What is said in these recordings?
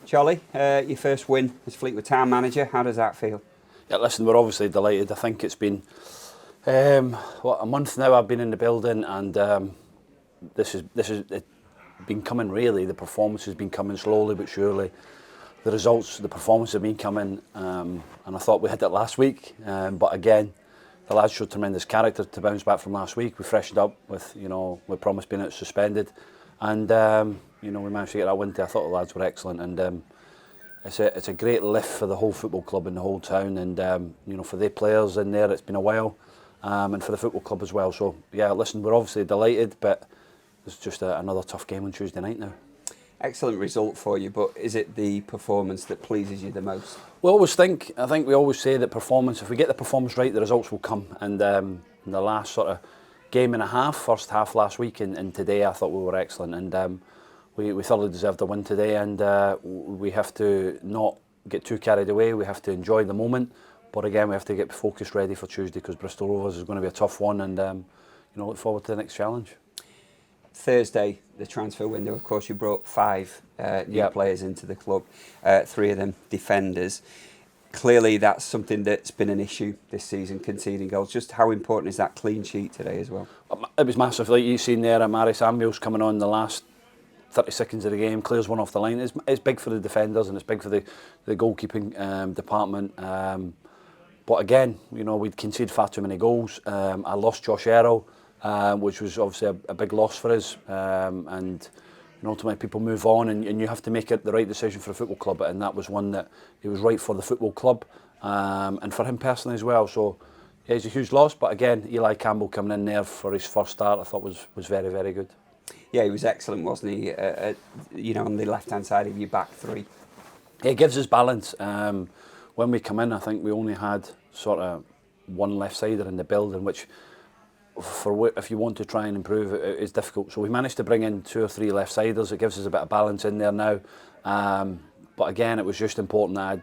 Charlie, your first win as Fleetwood Town manager, how does that feel? Yeah, listen, we're obviously delighted. I think it's been a month now I've been in the building, and this is it been coming really. The performance has been coming slowly but surely. The results, the performance have been coming, and I thought we had it last week, but again, the lads showed tremendous character to bounce back from last week. We freshened up with, with Promise being out suspended, and we managed to get that win. I thought the lads were excellent, and it's a great lift for the whole football club and the whole town, and for the players in there, it's been a while, and for the football club as well. So yeah, listen, we're obviously delighted, but it's just another tough game on Tuesday night now. Excellent result for you, but is it the performance that pleases you the most? I think we always say that performance, if we get the performance right, the results will come. And in the last sort of game and a half, first half last week and today, I thought we were excellent. And we thoroughly deserved a win today, and we have to not get too carried away. We have to enjoy the moment. But again, we have to get focused ready for Tuesday, because Bristol Rovers is going to be a tough one, and look forward to the next challenge. Thursday, the transfer window, of course, you brought 5 new players into the club, 3 of them defenders. Clearly, that's something that's been an issue this season, conceding goals. Just how important is that clean sheet today as well? It was massive. Like you've seen there, Mari Samuels coming on the last 30 seconds of the game, clears one off the line. It's big for the defenders, and it's big for the goalkeeping department. But again, we'd conceded far too many goals. I lost Josh Errol, which was obviously a big loss for us, and ultimately people move on, and you have to make it the right decision for a football club, and that was one that it was right for the football club, and for him personally as well. So yeah, it's a huge loss, but again, Eli Campbell coming in there for his first start, I thought was very, very good. Yeah, he was excellent, wasn't he? On the left-hand side of your back three. It gives us balance. When we come in, I think we only had sort of one left-sider in the building, which if you want to try and improve it, it's difficult. So we managed to bring in 2 or 3 left-siders. It gives us a bit of balance in there now. But again, it was just important that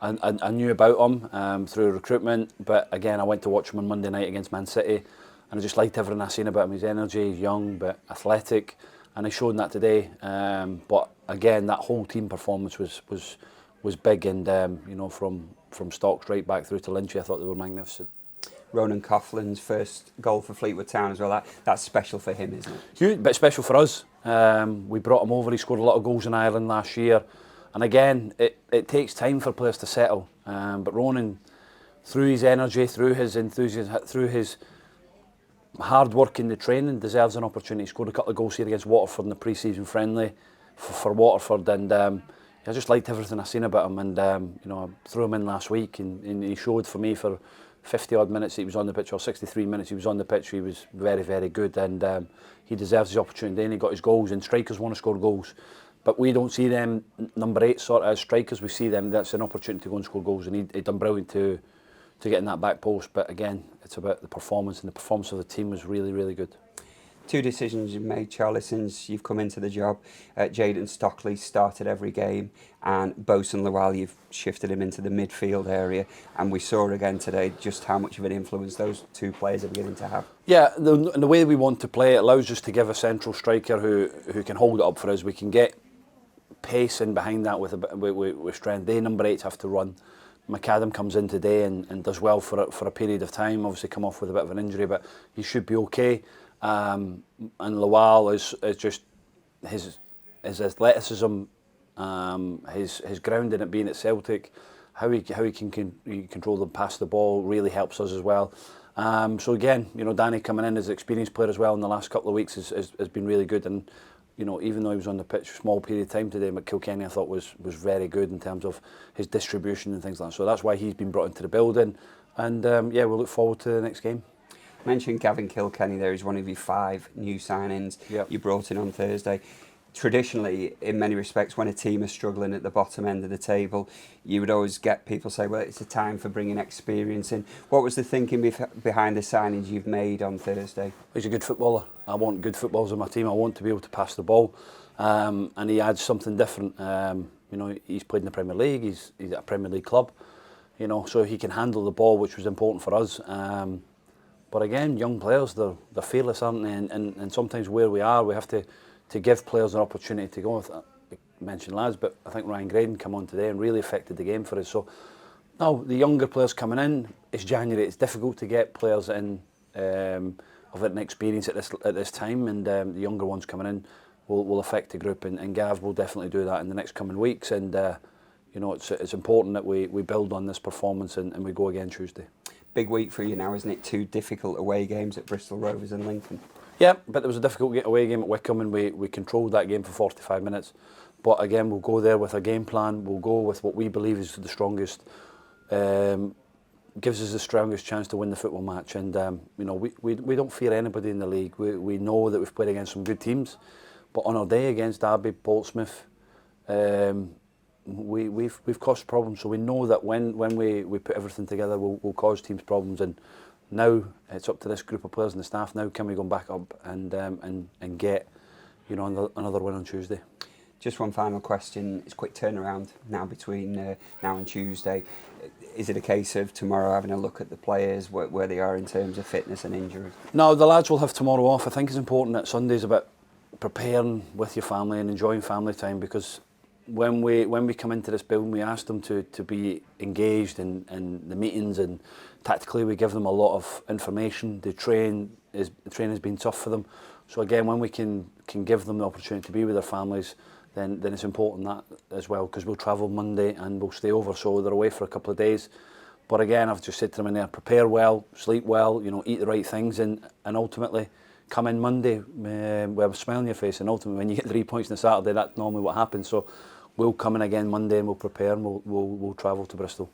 I knew about him through recruitment. But again, I went to watch him on Monday night against Man City, and I just liked everything I seen about him. His energy, he's young but athletic, and he showed that today. But again, that whole team performance was big, and from Stocks right back through to Lynchy, I thought they were magnificent. Ronan Coughlin's first goal for Fleetwood Town as well. That's special for him, isn't it? Huge, but special for us. We brought him over. He scored a lot of goals in Ireland last year, and again, it takes time for players to settle. But Ronan, through his energy, through his enthusiasm, through his hard work in the training, deserves an opportunity. He scored a couple of goals here against Waterford in the pre-season friendly for Waterford, and I just liked everything I seen about him. And I threw him in last week, and he showed for me for 50 odd minutes he was on the pitch, or 63 minutes he was on the pitch. He was very, very good, and he deserves his opportunity, and he got his goals. And strikers want to score goals, but we don't see them number 8 sort of as strikers. We see them, that's an opportunity to go and score goals, and he done brilliant to get in that back post. But again, it's about the performance, and the performance of the team was really, really good. 2 decisions you've made, Charlie, since you've come into the job. Jayden Stockley started every game, and Bosun Lawal, you've shifted him into the midfield area, and we saw again today just how much of an influence those 2 players are beginning to have. Yeah, the way we want to play, it allows us to give a central striker who can hold it up for us. We can get pace in behind that with strength. They number 8s have to run. McAdam comes in today and does well for a period of time. Obviously come off with a bit of an injury, but he should be okay. And Lawal is just his athleticism, his grounding at being at Celtic, how he can control and pass the ball really helps us as well. So again, Danny coming in as an experienced player as well in the last couple of weeks has been really good. And even though he was on the pitch for a small period of time today, McKilkenny I thought was very good in terms of his distribution and things like that. So that's why he's been brought into the building. And we'll look forward to the next game. Mentioned Gavin Kilkenny there. He's one of your 5 new signings you brought in on Thursday. Traditionally, in many respects, when a team is struggling at the bottom end of the table, you would always get people say, well, it's a time for bringing experience in. What was the thinking behind the signings you've made on Thursday? He's a good footballer. I want good footballers on my team. I want to be able to pass the ball, and he adds something different. He's played in the Premier League. He's at a Premier League club, so he can handle the ball, which was important for us. But again, young players, they're fearless, aren't they? And sometimes where we are, we have to give players an opportunity to go. mention lads, but I think Ryan Graydon come on today and really affected the game for us. So now the younger players coming in, it's January, it's difficult to get players in of an experience at this time, and the younger ones coming in will affect the group, and Gav will definitely do that in the next coming weeks, and you know, it's important that we build on this performance and we go again Tuesday. Big week for you now, isn't it? 2 difficult away games at Bristol Rovers and Lincoln. Yeah, but there was a difficult away game at Wycombe, and we controlled that game for 45 minutes. But again, we'll go there with a game plan. We'll go with what we believe is the strongest, gives us the strongest chance to win the football match. And you know, we don't fear anybody in the league. We know that we've played against some good teams, but on our day against Derby, Portsmouth, we've caused problems. So we know that when we put everything together, we'll cause teams problems. And now it's up to this group of players and the staff. Now can we go back up and get, you know, another win on Tuesday? Just one final question. It's a quick turnaround now between now and Tuesday. Is it a case of tomorrow having a look at the players, where they are in terms of fitness and injury? No, the lads will have tomorrow off. I think it's important that Sunday's about preparing with your family and enjoying family time, because when we come into this building, we ask them to be engaged in the meetings, and tactically we give them a lot of information. The training has been tough for them. So again, when we can give them the opportunity to be with their families, then it's important that as well, because we'll travel Monday and we'll stay over, so they're away for a couple of days. But again, I've just said to them in there, prepare well, sleep well, you know, eat the right things, and ultimately come in Monday with a smile on your face. And ultimately, when you get 3 points on a Saturday, that's normally what happens. So we'll come in again Monday and we'll prepare, and we'll travel to Bristol.